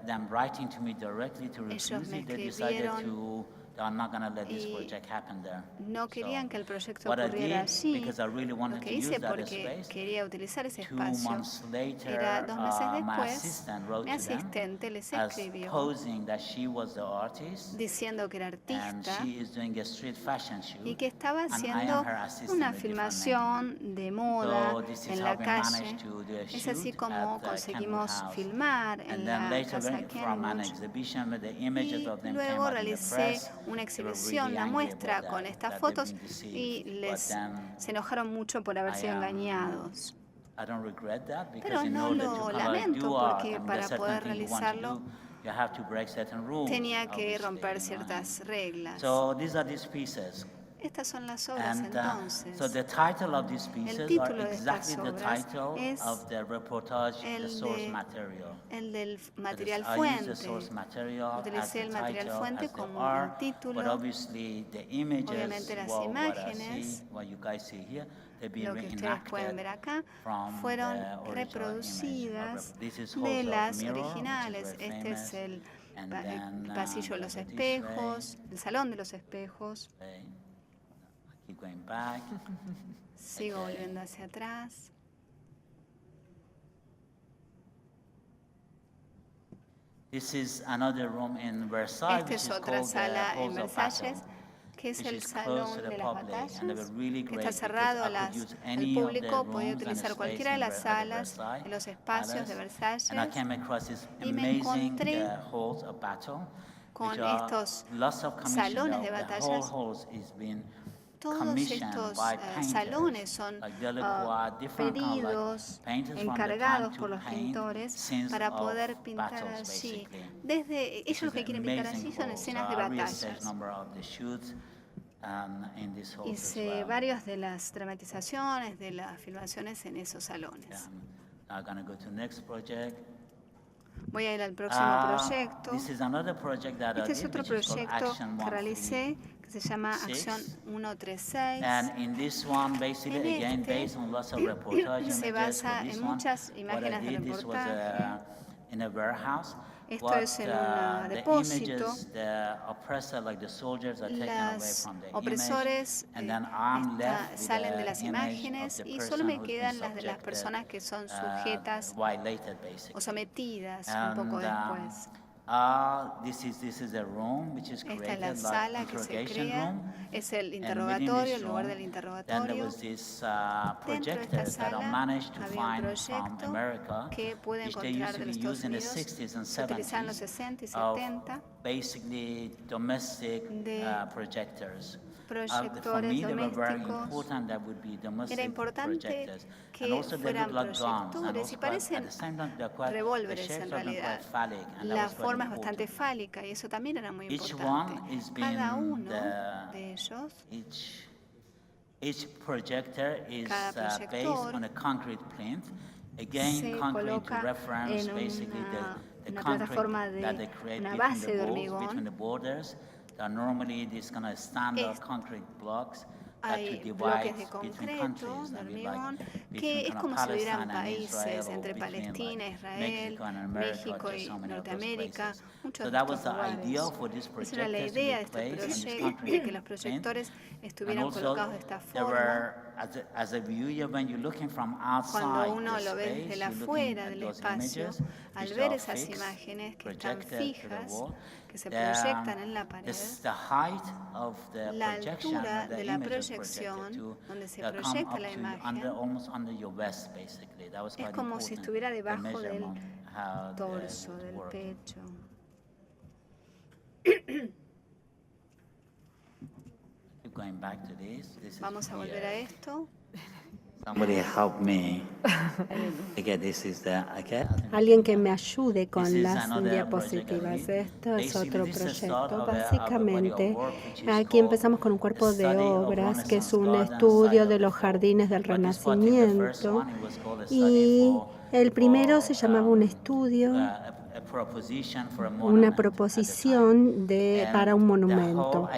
them writing to me directly to Ellos refuse me it, they decided escribieron they are not going to let this y project happen there. no querían So que el proyecto what I ocurriera did, allí. because I really Lo wanted que to hice use that porque space, quería utilizar ese 2 espacio months later, era 2 meses my después, assistant wrote mi to them asistente les as escribió posing that she was the artist diciendo que era and artista she is doing a street fashion shoot y que estaba and I haciendo am her assistant una with different filmación de moda So this is en how la we calle. managed to do a Es así shoot como at the conseguimos Kenwood House. filmar en And la then later casa from an Kenwood. exhibition where the images Y of them came luego out in the realicé press, una they were exhibición, really una angry muestra about con that, estas that they've fotos been deceived. y But then se enojaron mucho por haber sido I am- engañados. I don't regret that because Pero you no know that lo to kind of lamento do art, porque and para there's certain poder things you want to realizarlo do, you have to break certain rules, tenía que obviously, romper you know. ciertas reglas. So these are these pieces. Estas son las obras And entonces. so the title of these pieces are título de estas exactly the obras title es of the reportage, the el source de- material. El del That is, material I use fuente. the source material as Utilicé the el material title, fuente as the como art, el título. but obviously the images, Obviamente las what I imágenes, see, what you guys see here, they've been Lo que ustedes pueden ver acá from fueron the original reproducidas image. This is de Halls of las Mirror, which is originales. very Este es famous. el And el then, pasillo de los over this way. espejos, el salón de los espejos. Okay. Keep going back. Sigo Okay. volviendo hacia atrás. This is another room in Versailles, Esta which es is otra called the sala en Halls of Versalles, Battle, que es which el is closed to salón the de las public, and they were batallas, really que great está cerrado because I could use al any of the público, podía rooms and utilizar space cualquiera de in las salas, Versailles de los espacios de Versalles, and I came across this y me amazing encontré halls of battle, con which are estos lots of commissions. salones de The whole batallas. halls is being todos estos salones son pedidos, encargados por los pintores para poder pintar allí. Ellos lo que quieren pintar allí son escenas de batallas. Hice varias de las dramatizaciones, de las filmaciones en esos salones. Voy a ir al próximo proyecto. Este es otro proyecto que realicé que se llama Acción 136. En este se basa en muchas imágenes de reportaje. Esto es en un depósito. Los opresores salen de las imágenes y solo me quedan las de las personas que son sujetas o sometidas un poco después. Esta es la sala que se crea, es el interrogatorio, el lugar del interrogatorio. Dentro de esta sala había un proyecto que pude encontrar de los Estados Unidos, se utilizaban en los 60 y 70, de proyectores domésticos. Era importante que fueran proyectores y parecen revólveres en realidad. La forma es bastante fálica y eso también era muy importante. Cada uno de ellos, cada proyector se coloca en una plataforma de una base de hormigón. Hay bloques de concreto, de hormigón, que es como si hubieran países entre Palestina, Israel, México y Norteamérica, muchos de estos lugares. Esa era la idea de este proyecto, de que los proyectores estuvieran colocados de esta forma. Cuando uno lo ve desde afuera del espacio, al ver esas imágenes que están fijas, que se proyectan en la pared, la altura de la proyección, donde se proyecta la imagen, es como si estuviera debajo del torso, del pecho. Vamos a volver a esto. Alguien que me ayude con las diapositivas. Esto es otro proyecto. Básicamente, aquí empezamos con un cuerpo de obras, que es un estudio de los jardines del Renacimiento. Y el primero se llamaba un estudio, una proposición para un monumento.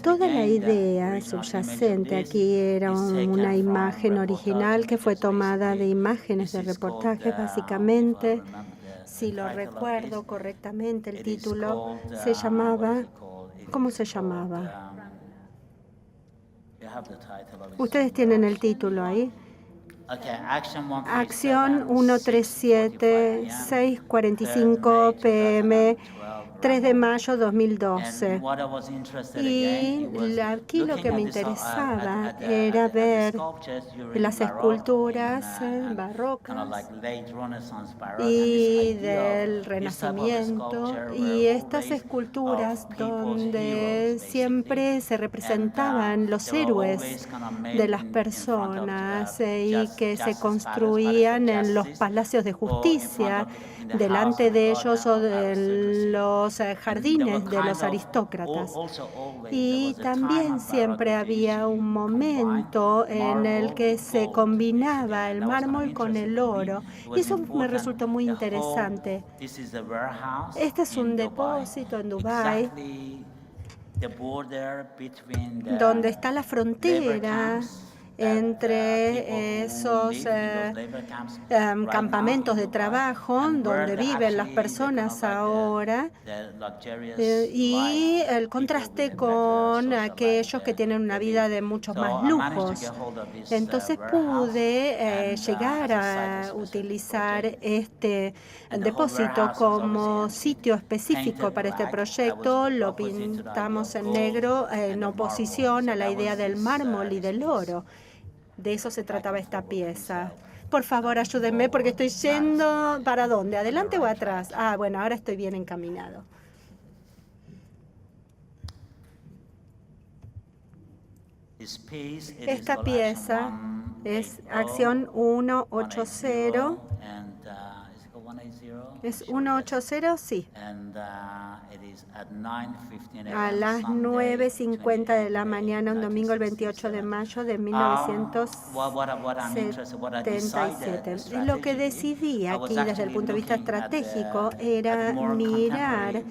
Toda la idea subyacente aquí era una imagen original que fue tomada de imágenes de reportajes, básicamente. Si lo recuerdo correctamente, el título se llamaba... ¿Cómo se llamaba? Ustedes tienen el título ahí. Acción 137, 6:45 p.m., 3 de mayo 2012. Y aquí lo que me interesaba era ver las esculturas barrocas y del Renacimiento, y estas esculturas donde siempre se representaban los héroes de las personas y que se construían en los palacios de justicia, delante de ellos o de los jardines de los aristócratas. Y también siempre había un momento en el que se combinaba el mármol con el oro. Y eso me resultó muy interesante. Este es un depósito en Dubái, donde está la frontera entre esos campamentos de trabajo donde viven las personas ahora y el contraste con aquellos que tienen una vida de muchos más lujos. Entonces pude llegar a utilizar este depósito como sitio específico para este proyecto. Lo pintamos en negro en oposición a la idea del mármol y del oro. De eso se trataba esta pieza. Por favor, ayúdenme porque estoy yendo... ¿Para dónde? ¿Adelante o atrás? Ah, bueno, ahora estoy bien encaminado. Esta pieza es acción 180. ¿Es 180? Sí. A las 9:50 de la mañana, un domingo el 28 de mayo de 1977. Lo que decidí aquí desde el punto de vista estratégico era mirar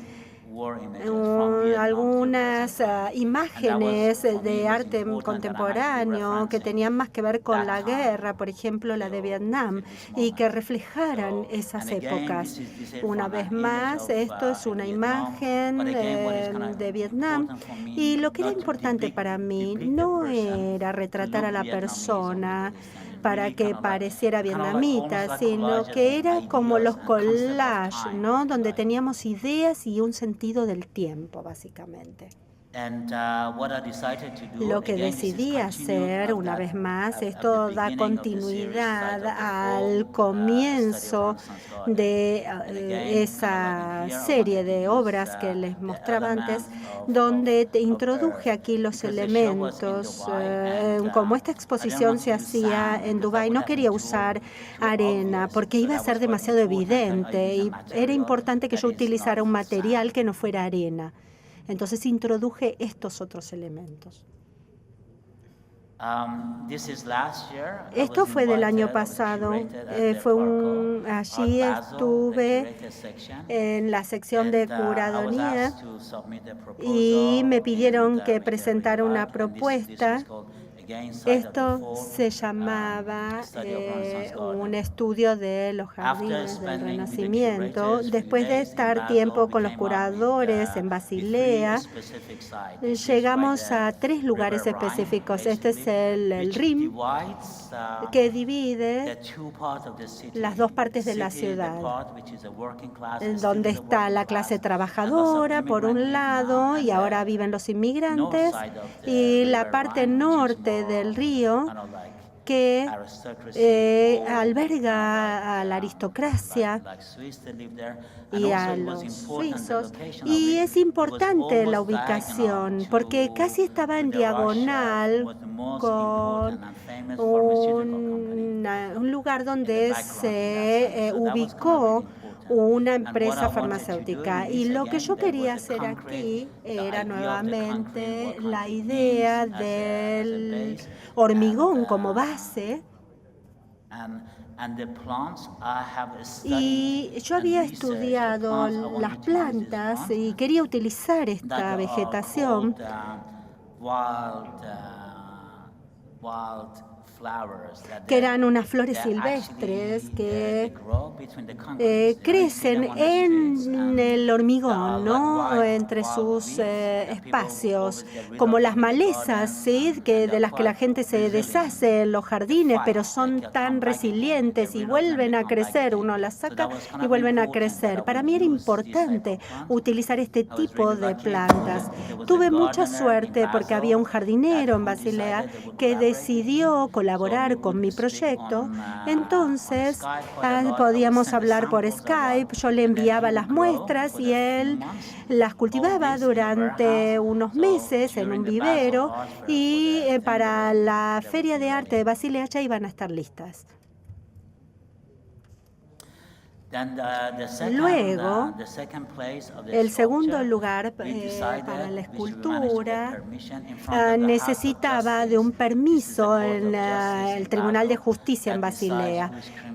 algunas imágenes de arte contemporáneo que tenían más que ver con la guerra, por ejemplo la de Vietnam, y que reflejaran esas épocas. Una vez más, esto es una imagen de Vietnam, y lo que era importante para mí no era retratar a la persona para que pareciera vietnamita, sino que era como los collages, ¿no? Donde teníamos ideas y un sentido del tiempo, básicamente. Lo que decidí hacer, una vez más, esto da continuidad al comienzo de esa serie de obras que les mostraba antes, donde te introduje aquí los elementos. Como esta exposición se hacía en Dubái, no quería usar arena porque iba a ser demasiado evidente y era importante que yo utilizara un material que no fuera arena. Entonces introduje estos otros elementos. Esto fue del año pasado. Allí estuve en la sección de curaduría y me pidieron que presentara una propuesta. Esto se llamaba un estudio de los jardines del Renacimiento. Después de estar tiempo con los curadores en Basilea, llegamos a 3 lugares específicos. Este es el Rim, que divide las 2 partes de la ciudad, donde está la clase trabajadora, por un lado, y ahora viven los inmigrantes, y la parte norte del río, que alberga a la aristocracia y a los suizos. Y es importante la ubicación, porque casi estaba en diagonal con un lugar donde se ubicó una empresa farmacéutica. Y lo que yo quería hacer aquí era nuevamente la idea del hormigón como base. Y yo había estudiado las plantas y quería utilizar esta vegetación que eran unas flores silvestres que crecen en el hormigón, ¿no? Entre sus espacios, como las malezas, ¿sí? De las que la gente se deshace en los jardines, pero son tan resilientes y vuelven a crecer. Uno las saca y vuelven a crecer. Para mí era importante utilizar este tipo de plantas. Tuve mucha suerte porque había un jardinero en Basilea que decidió colaborar con mi proyecto. Entonces podíamos hablar por Skype, yo le enviaba las muestras y él las cultivaba durante unos meses en un vivero, y para la Feria de Arte de Basilea ya iban a estar listas. Luego, el segundo lugar para la escultura necesitaba de un permiso en el Tribunal de Justicia en Basilea.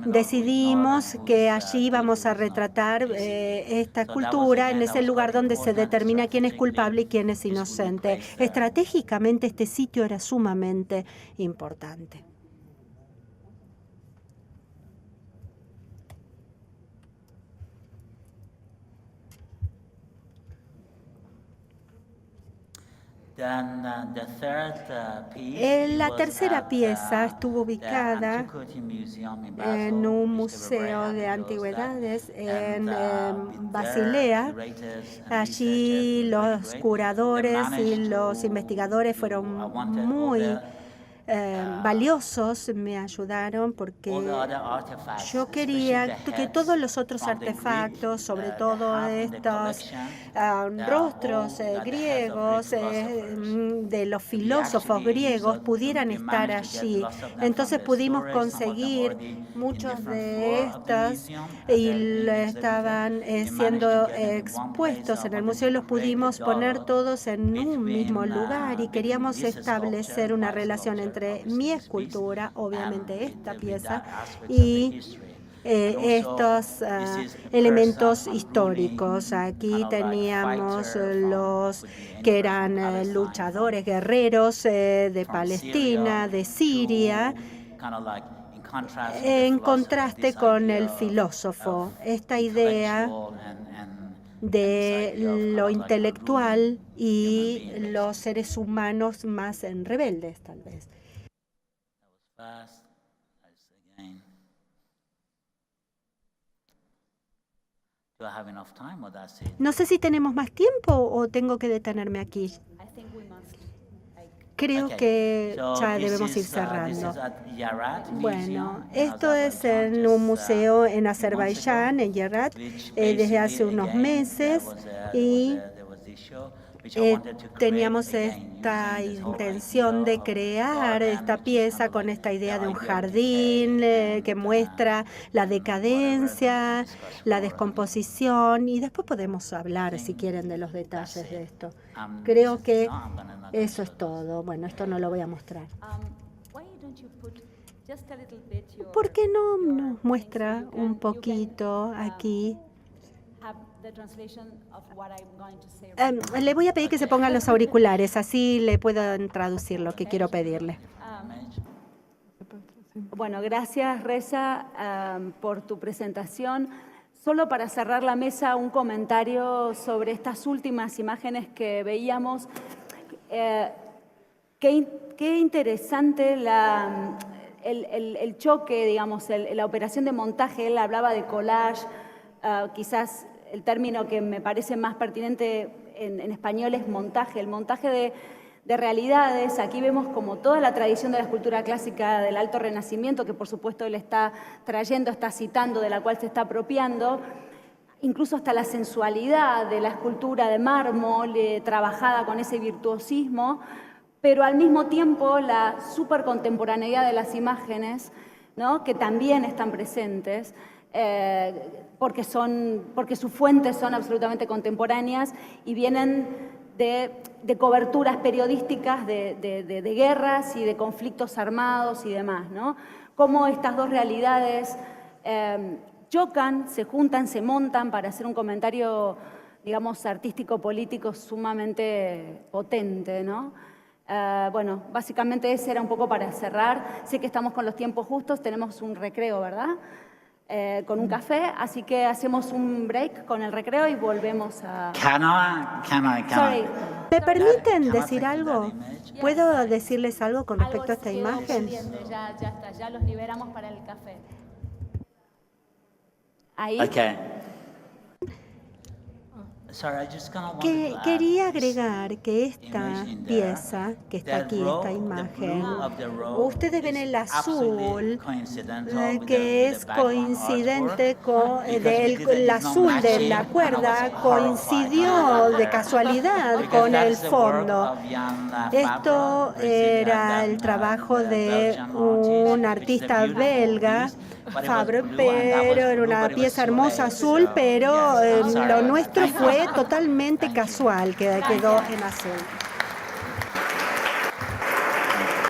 Decidimos que allí íbamos a retratar esta escultura en ese lugar donde se determina quién es culpable y quién es inocente. Estratégicamente, este sitio era sumamente importante. La tercera pieza estuvo ubicada en un museo de antigüedades en Basilea. Allí los curadores y los investigadores fueron muy valiosos me ayudaron porque yo quería que todos los otros artefactos, sobre todo estos rostros griegos de los filósofos griegos, pudieran estar allí. Entonces pudimos conseguir muchos de estos y estaban siendo expuestos en el museo y los pudimos poner todos en un mismo lugar y queríamos establecer una relación entre mi escultura, obviamente esta pieza, y estos elementos históricos. Aquí teníamos los que eran luchadores, guerreros de Palestina, de Siria, en contraste con el filósofo. Esta idea de lo intelectual y los seres humanos más rebeldes, tal vez. No sé si tenemos más tiempo o tengo que detenerme aquí. Creo que ya debemos ir cerrando. Bueno, esto es en un museo en Azerbaiyán, en Yerat, desde hace unos meses, y teníamos esta intención de crear esta pieza con esta idea de un jardín que muestra la decadencia, la descomposición, y después podemos hablar, si quieren, de los detalles de esto. Creo que eso es todo. Bueno, esto no lo voy a mostrar. ¿Por qué no nos muestra un poquito aquí? Le voy a pedir que se pongan los auriculares, así le puedan traducir lo que quiero pedirle. Bueno, gracias, Reza, por tu presentación. Solo para cerrar la mesa, un comentario sobre estas últimas imágenes que veíamos. Qué interesante el choque, digamos, la operación de montaje. Él hablaba de collage, quizás el término que me parece más pertinente en español es montaje, el montaje de realidades. Aquí vemos como toda la tradición de la escultura clásica del Alto Renacimiento, que por supuesto él está trayendo, está citando, de la cual se está apropiando, incluso hasta la sensualidad de la escultura de mármol, trabajada con ese virtuosismo, pero al mismo tiempo la supercontemporaneidad de las imágenes, ¿no?, que también están presentes, porque sus fuentes son absolutamente contemporáneas y vienen de coberturas periodísticas de guerras y de conflictos armados y demás, ¿no? Cómo estas dos realidades chocan, se juntan, se montan para hacer un comentario, digamos, artístico-político sumamente potente, ¿no? Bueno, básicamente ese era un poco para cerrar. Sé que estamos con los tiempos justos, tenemos un recreo, ¿verdad? Con un café, así que hacemos un break con el recreo y volvemos a... Sorry. ¿Me permiten decir algo? ¿Puedo decirles algo con respecto a esta imagen? Ya está, ya los liberamos para el café. Ahí. Okay. Quería agregar que esta pieza, que está aquí, esta imagen, ustedes ven el azul, que es coincidente con el azul de la cuerda, coincidió de casualidad con el fondo. Esto era el trabajo de un artista belga, Fabre, pero era una pieza hermosa azul, pero lo nuestro fue totalmente casual, que quedó en azul.